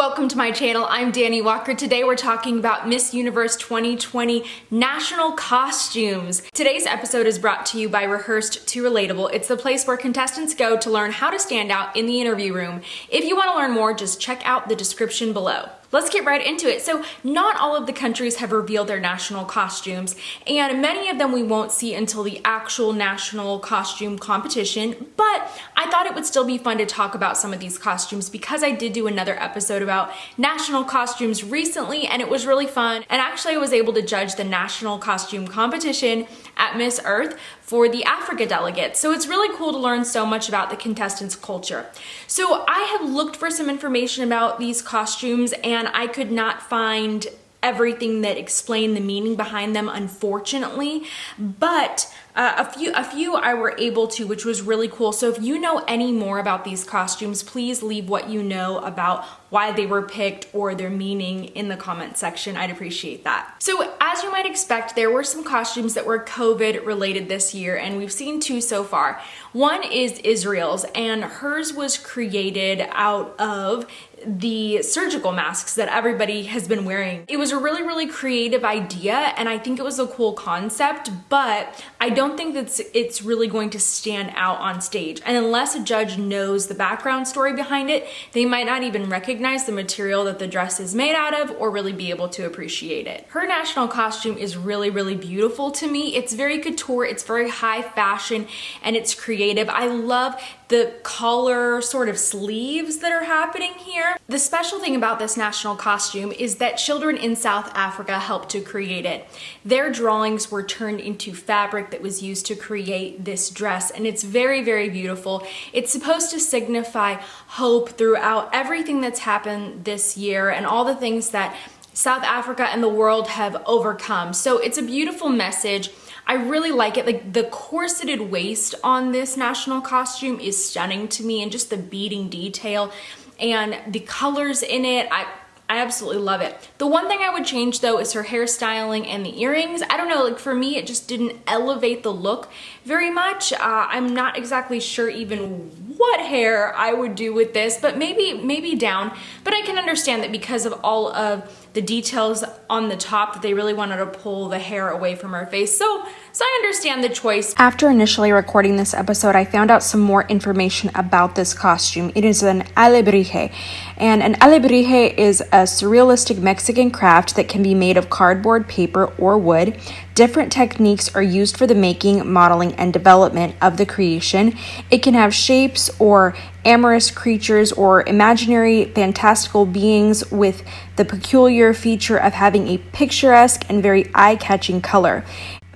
Welcome to my channel. I'm Dani Walker. Today we're talking about Miss Universe 2020 national costumes. Today's episode is brought to you by Rehearsed to Relatable. It's the place where contestants go to learn how to stand out in the interview room. If you want to learn more, just check out the description below. Let's get right into it. So not all of the countries have revealed their national costumes, and many of them we won't see until the actual national costume competition, but I thought it would still be fun to talk about some of these costumes because I did do another episode about national costumes recently and it was really fun. And actually I was able to judge the national costume competition at Miss Earth for the Africa delegates. So it's really cool to learn so much about the contestants' culture. So I have looked for some information about these costumes and I could not find everything that explained the meaning behind them, unfortunately, but a few I were able to, which was really cool. So if you know any more about these costumes, please leave what you know about why they were picked or their meaning in the comment section. I'd appreciate that. So as you might expect, there were some costumes that were COVID related this year, and we've seen two so far. One is Israel's, and hers was created out of the surgical masks that everybody has been wearing. It was a really creative idea, and I think it was a cool concept, but I don't think that it's really going to stand out on stage. And unless a judge knows the background story behind it, they might not even recognize the material that the dress is made out of or really be able to appreciate it. Her national costume is really beautiful to me. It's very couture, it's very high fashion, and it's creative. I love the collar sort of sleeves that are happening here. The special thing about this national costume is that children in South Africa helped to create it. Their drawings were turned into fabric that was used to create this dress, and it's very beautiful. It's supposed to signify hope throughout everything that's happened this year and all the things that South Africa and the world have overcome. So it's a beautiful message. I really like it. Like the corseted waist on this national costume is stunning to me, and just the beading detail and the colors in it, I absolutely love it. The one thing I would change though is her hairstyling and the earrings. I don't know, like for me, it just didn't elevate the look very much. I'm not exactly sure even what hair I would do with this, but maybe down. But I can understand that because of all of the details on the top that they really wanted to pull the hair away from her face. So I understand the choice. After initially recording this episode, I found out some more information about this costume. It is an alebrije, and an alebrije is a surrealistic Mexican craft that can be made of cardboard, paper, or wood. Different techniques are used for the making, modeling, and development of the creation. It can have shapes or amorous creatures or imaginary fantastical beings with the peculiar feature of having a picturesque and very eye-catching color.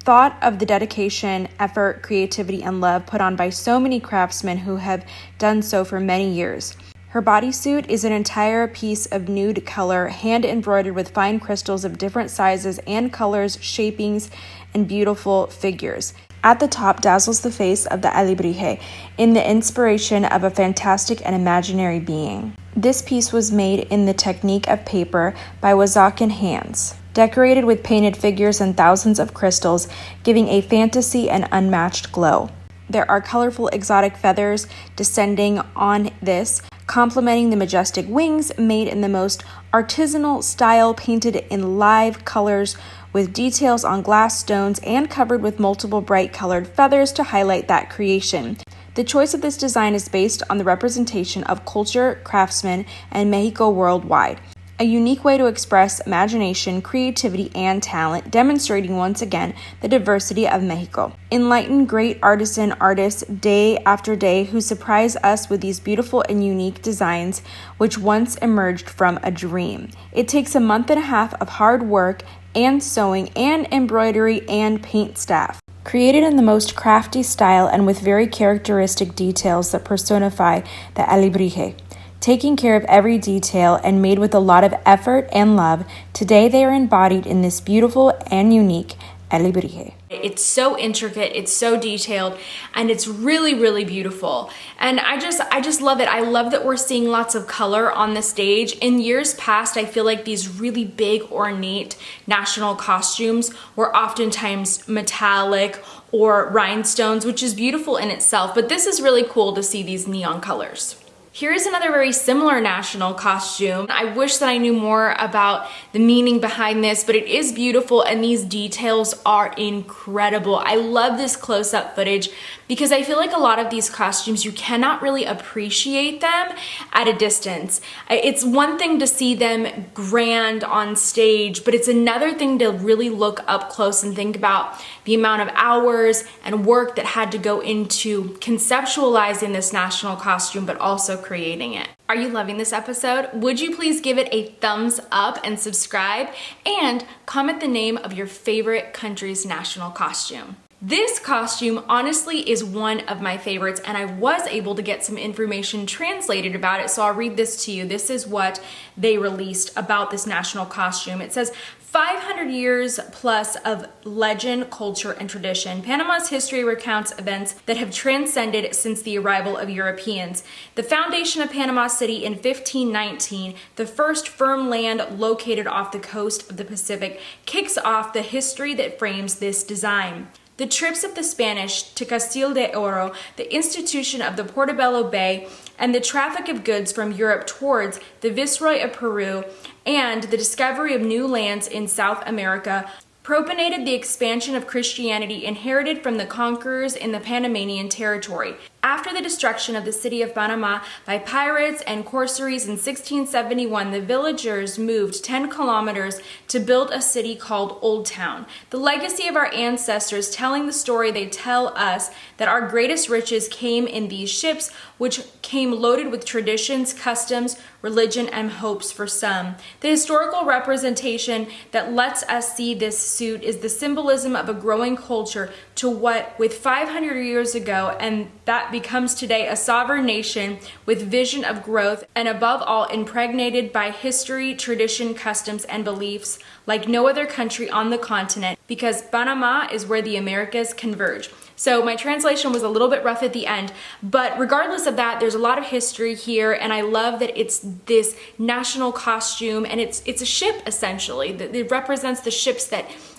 Thought of the dedication, effort, creativity, and love put on by so many craftsmen who have done so for many years. Her bodysuit is an entire piece of nude color, hand embroidered with fine crystals of different sizes and colors, shapings, and beautiful figures. At the top dazzles the face of the alebrije in the inspiration of a fantastic and imaginary being. This piece was made in the technique of paper by Oaxacan hands, decorated with painted figures and thousands of crystals, giving a fantasy and unmatched glow. There are colorful exotic feathers descending on this, complementing the majestic wings made in the most artisanal style, painted in live colors with details on glass stones and covered with multiple bright colored feathers to highlight that creation. The choice of this design is based on the representation of culture, craftsmen, and Mexico worldwide. A unique way to express imagination, creativity, and talent, demonstrating once again the diversity of Mexico. Enlighten great artists day after day who surprise us with these beautiful and unique designs which once emerged from a dream. It takes a month and a half of hard work and sewing and embroidery and paint staff. Created in the most crafty style and with very characteristic details that personify the alebrije. Taking care of every detail and made with a lot of effort and love, today they are embodied in this beautiful and unique alebrije. It's so intricate, it's so detailed, and it's really beautiful. And I just love it. I love that we're seeing lots of color on the stage. In years past, I feel like these really big, ornate national costumes were oftentimes metallic or rhinestones, which is beautiful in itself. But this is really cool to see these neon colors. Here is another very similar national costume. I wish that I knew more about the meaning behind this, but it is beautiful and these details are incredible. I love this close-up footage because I feel like a lot of these costumes, you cannot really appreciate them at a distance. It's one thing to see them grand on stage, but it's another thing to really look up close and think about the amount of hours and work that had to go into conceptualizing this national costume, but also creating it. Are you loving this episode? Would you please give it a thumbs up and subscribe and comment the name of your favorite country's national costume. This costume honestly is one of my favorites, and I was able to get some information translated about it, so I'll read this to you. This is what they released about this national costume. It says, 500 years plus of legend, culture, and tradition. Panama's history recounts events that have transcended since the arrival of Europeans. The foundation of Panama City in 1519, the first firm land located off the coast of the Pacific, kicks off the history that frames this design. The trips of the Spanish to Castile de Oro, the institution of the Portobello Bay, and the traffic of goods from Europe towards the Viceroy of Peru, and the discovery of new lands in South America propagated the expansion of Christianity inherited from the conquerors in the Panamanian territory. After the destruction of the city of Panama by pirates and corsaries in 1671, the villagers moved 10 kilometers to build a city called Old Town. The legacy of our ancestors telling the story, they tell us that our greatest riches came in these ships, which came loaded with traditions, customs, religion, and hopes for some. The historical representation that lets us see this suit is the symbolism of a growing culture to what with 500 years ago, and that becomes today a sovereign nation with vision of growth and above all impregnated by history, tradition, customs, and beliefs like no other country on the continent, because Panama is where the Americas converge. So my translation was a little bit rough at the end, but regardless of that, there's a lot of history here, and I love that it's this national costume, and it's a ship essentially. It represents the ships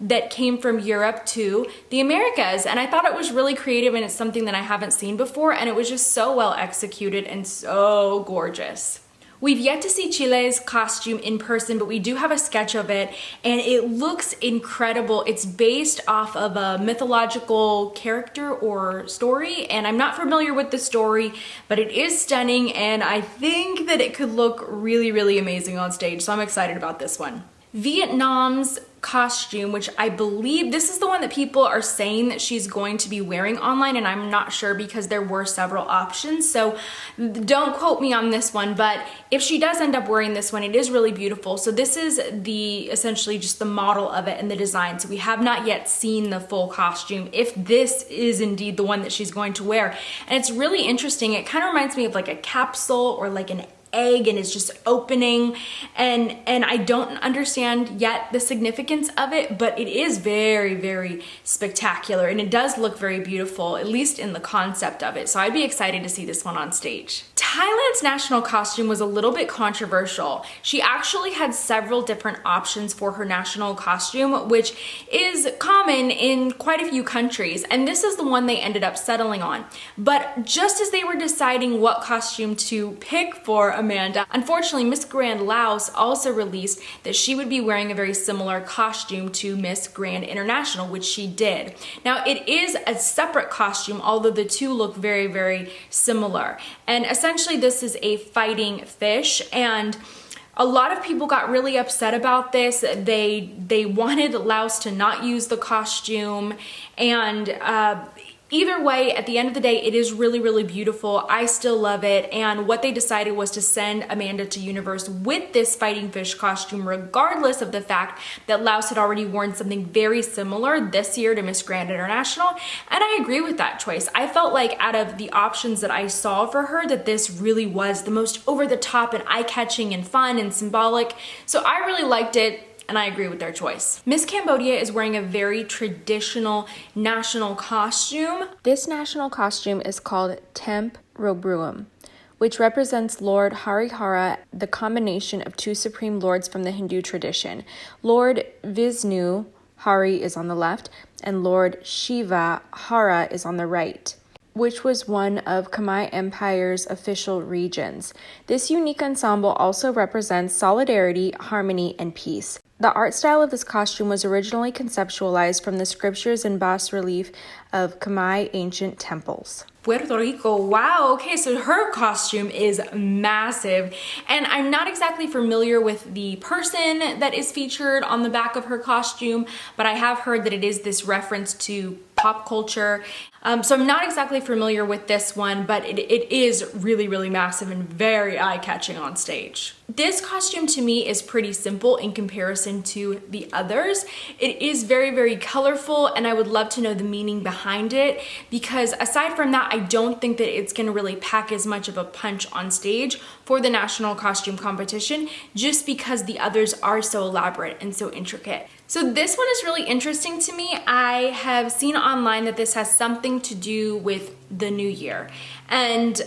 that came from Europe to the Americas, and I thought it was really creative, and it's something that I haven't seen before, and it was just so well executed and so gorgeous. We've yet to see Chile's costume in person, but we do have a sketch of it, and it looks incredible. It's based off of a mythological character or story, and I'm not familiar with the story, but it is stunning, and I think that it could look really, really amazing on stage, so I'm excited about this one. Vietnam's costume, which I believe this is the one that people are saying that she's going to be wearing online, and I'm not sure because there were several options, so don't quote me on this one, but if she does end up wearing this one, it is really beautiful. So this is essentially just the model of it and the design, so we have not yet seen the full costume if this is indeed the one that she's going to wear, and it's really interesting. It kind of reminds me of like a capsule or like an egg, and it's just opening, and I don't understand yet the significance of it, but it is very, very spectacular, and it does look very beautiful, at least in the concept of it, so I'd be excited to see this one on stage. Thailand's national costume was a little bit controversial. She actually had several different options for her national costume, which is common in quite a few countries, and this is the one they ended up settling on. But just as they were deciding what costume to pick for Amanda, unfortunately Miss Grand Laos also released that she would be wearing a very similar costume to Miss Grand International, which she did. Now it is a separate costume, although the two look very, very similar, and essentially this is a fighting fish, and a lot of people got really upset about this. They wanted Laos to not use the costume, and either way, at the end of the day, it is really, really beautiful. I still love it, and what they decided was to send Amanda to Universe with this fighting fish costume, regardless of the fact that Laos had already worn something very similar this year to Miss Grand International, and I agree with that choice. I felt like out of the options that I saw for her, that this really was the most over-the-top and eye-catching and fun and symbolic, so I really liked it, and I agree with their choice. Miss Cambodia is wearing a very traditional national costume. This national costume is called Temp Robruam, which represents Lord Harihara, the combination of two supreme lords from the Hindu tradition. Lord Vishnu, Hari, is on the left, and Lord Shiva, Hara, is on the right. which was one of Khmer Empire's official regions. This unique ensemble also represents solidarity, harmony, and peace. The art style of this costume was originally conceptualized from the scriptures and bas-relief of Khmer ancient temples. Puerto Rico, wow, okay, so her costume is massive, and I'm not exactly familiar with the person that is featured on the back of her costume, but I have heard that it is this reference to pop culture. So I'm not exactly familiar with this one, but it is really, really massive and very eye-catching on stage. This costume to me is pretty simple in comparison to the others. It is very, very colorful, and I would love to know the meaning behind it, because aside from that, I don't think that it's gonna really pack as much of a punch on stage for the national costume competition, just because the others are so elaborate and so intricate. So this one is really interesting to me. I have seen online that this has something to do with the new year. And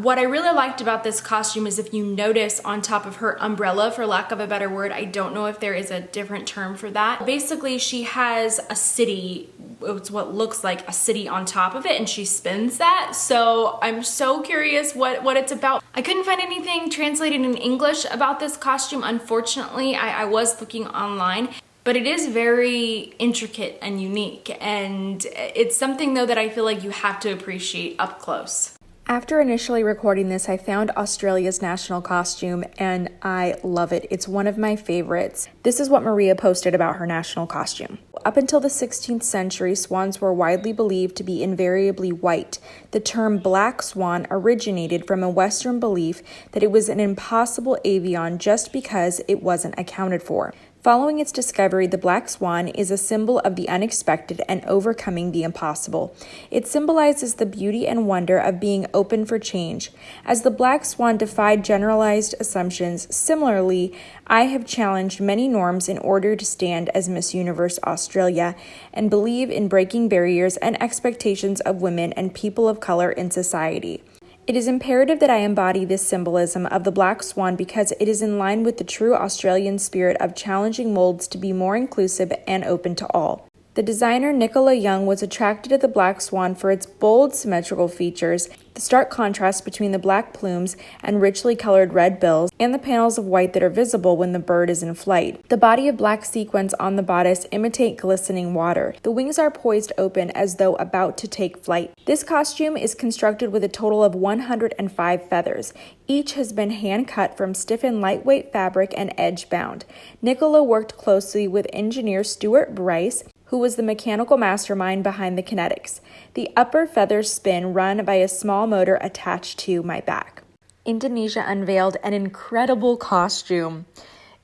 what I really liked about this costume is, if you notice on top of her umbrella, for lack of a better word, I don't know if there is a different term for that. Basically, she has a city, it's what looks like a city on top of it, and she spins that. So I'm so curious what it's about. I couldn't find anything translated in English about this costume, unfortunately. I was looking online. But it is very intricate and unique, and it's something though that I feel like you have to appreciate up close. After initially recording this, I found Australia's national costume, and I love it. It's one of my favorites. This is what Maria posted about her national costume. Up until the 16th century, swans were widely believed to be invariably white. The term black swan originated from a Western belief that it was an impossible avian just because it wasn't accounted for. Following its discovery, the black swan is a symbol of the unexpected and overcoming the impossible. It symbolizes the beauty and wonder of being open for change. As the black swan defied generalized assumptions, similarly, I have challenged many norms in order to stand as Miss Universe Australia and believe in breaking barriers and expectations of women and people of color in society. It is imperative that I embody this symbolism of the black swan because it is in line with the true Australian spirit of challenging molds to be more inclusive and open to all. The designer Nicola Young was attracted to the black swan for its bold, symmetrical features, the stark contrast between the black plumes and richly colored red bills, and the panels of white that are visible when the bird is in flight. The body of black sequins on the bodice imitate glistening water. The wings are poised open as though about to take flight. This costume is constructed with a total of 105 feathers. Each has been hand-cut from stiffened lightweight fabric and edge-bound. Nicola worked closely with engineer Stuart Bryce, who was the mechanical mastermind behind the kinetics. The upper feathers spin run by a small motor attached to my back. Indonesia unveiled an incredible costume.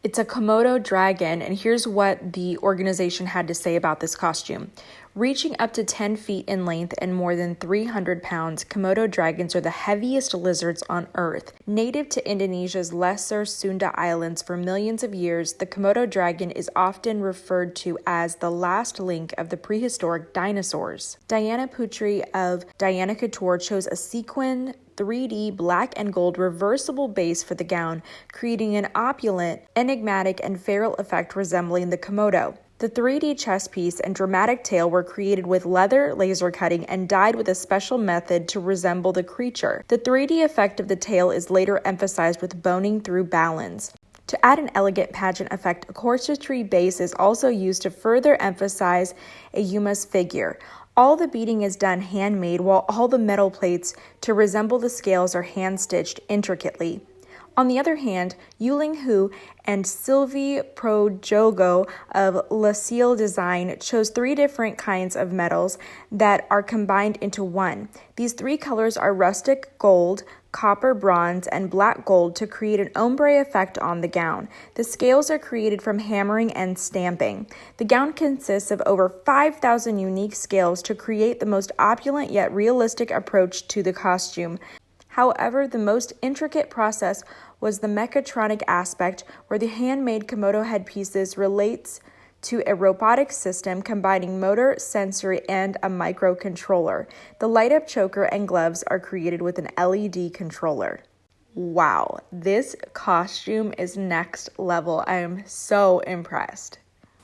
It's a Komodo Dragon, and here's what the organization had to say about this costume. Reaching up to 10 feet in length and more than 300 pounds, Komodo dragons are the heaviest lizards on Earth. Native to Indonesia's Lesser Sunda Islands for millions of years, the Komodo dragon is often referred to as the last link of the prehistoric dinosaurs. Diana Putri of Diana Couture chose a sequin 3D black and gold reversible base for the gown, creating an opulent, enigmatic, and feral effect resembling the Komodo. The 3D chest piece and dramatic tail were created with leather laser cutting and dyed with a special method to resemble the creature. The 3D effect of the tail is later emphasized with boning through balance. To add an elegant pageant effect, a corsetry base is also used to further emphasize a Yuma's figure. All the beading is done handmade, while all the metal plates to resemble the scales are hand-stitched intricately. On the other hand, Yuling Hu and Sylvie Projogo of La Ciel Design chose 3 different kinds of metals that are combined into one. These 3 colors are rustic gold, copper bronze, and black gold to create an ombre effect on the gown. The scales are created from hammering and stamping. The gown consists of over 5,000 unique scales to create the most opulent yet realistic approach to the costume. However, the most intricate process was the mechatronic aspect, where the handmade Komodo headpieces relates to a robotic system combining motor, sensory, and a microcontroller. The light-up choker and gloves are created with an LED controller. Wow, this costume is next level. I am so impressed.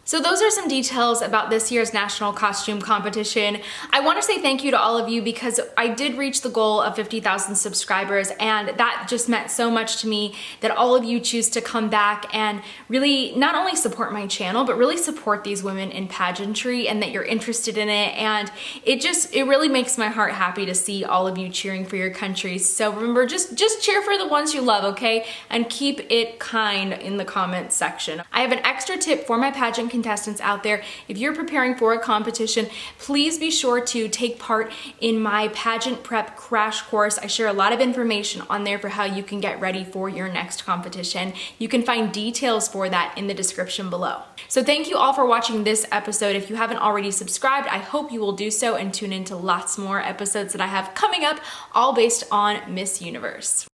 So those are some details about this year's national costume competition. I want to say thank you to all of you because I did reach the goal of 50,000 subscribers, and that just meant so much to me that all of you choose to come back and really not only support my channel, but really support these women in pageantry and that you're interested in it. And it really makes my heart happy to see all of you cheering for your countries. So remember, just cheer for the ones you love, okay? And keep it kind in the comments section. I have an extra tip for my pageant contestants out there. If you're preparing for a competition, please be sure to take part in my pageant prep crash course. I share a lot of information on there for how you can get ready for your next competition. You can find details for that in the description below. So thank you all for watching this episode. If you haven't already subscribed, I hope you will do so and tune into lots more episodes that I have coming up, all based on Miss Universe.